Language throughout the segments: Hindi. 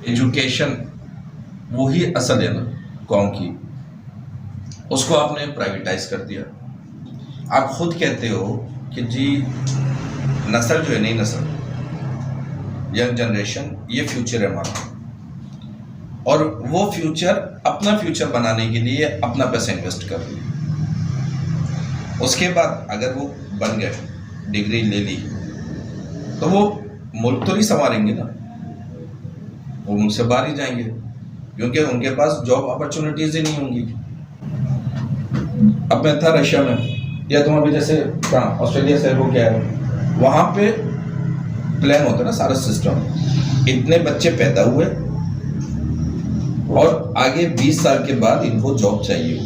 एजुकेशन वो ही असल है ना कौम की, उसको आपने प्राइवेटाइज कर दिया। आप खुद कहते हो कि जी नस्ल जो है, नई नस्ल, यंग जनरेशन, ये फ्यूचर है हमारा, और वो फ्यूचर अपना फ्यूचर बनाने के लिए अपना पैसा इन्वेस्ट कर रही है। उसके बाद अगर वो बन गए, डिग्री ले ली, तो वो मुल्क तो नहीं संवारेंगे ना, वो मुल्क से बाहर ही जाएंगे, क्योंकि उनके पास जॉब अपॉर्चुनिटीज ही नहीं होंगी। अब मैं था रशिया में, या तुम अभी जैसे कहाँ ऑस्ट्रेलिया से हो क्या है, वहाँ पे प्लान होता है ना सारा सिस्टम, इतने बच्चे पैदा हुए और आगे 20 साल के बाद इनको जॉब चाहिए।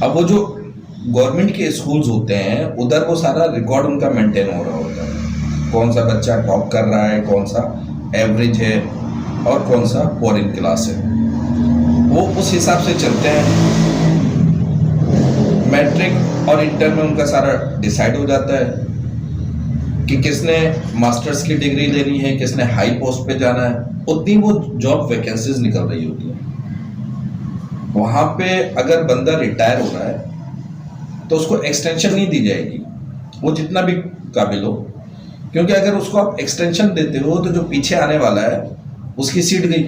अब वो जो गवर्नमेंट के स्कूल्स होते हैं उधर वो सारा रिकॉर्ड उनका मेंटेन हो रहा होता है, कौन सा बच्चा टॉप कर रहा है, कौन सा एवरेज है और कौन सा फॉरेन क्लास है, वो उस हिसाब से चलते हैं। मैट्रिक और इंटर में उनका सारा डिसाइड हो जाता है कि किसने मास्टर्स की डिग्री लेनी है, किसने हाई पोस्ट पे जाना है, उतनी वो जॉब वैकेंसीज निकल रही होती है। वहां पे अगर बंदा रिटायर हो रहा है तो उसको एक्सटेंशन नहीं दी जाएगी, वो जितना भी काबिल हो, क्योंकि अगर उसको आप एक्सटेंशन देते हो तो जो पीछे आने वाला है उसकी सीट गई।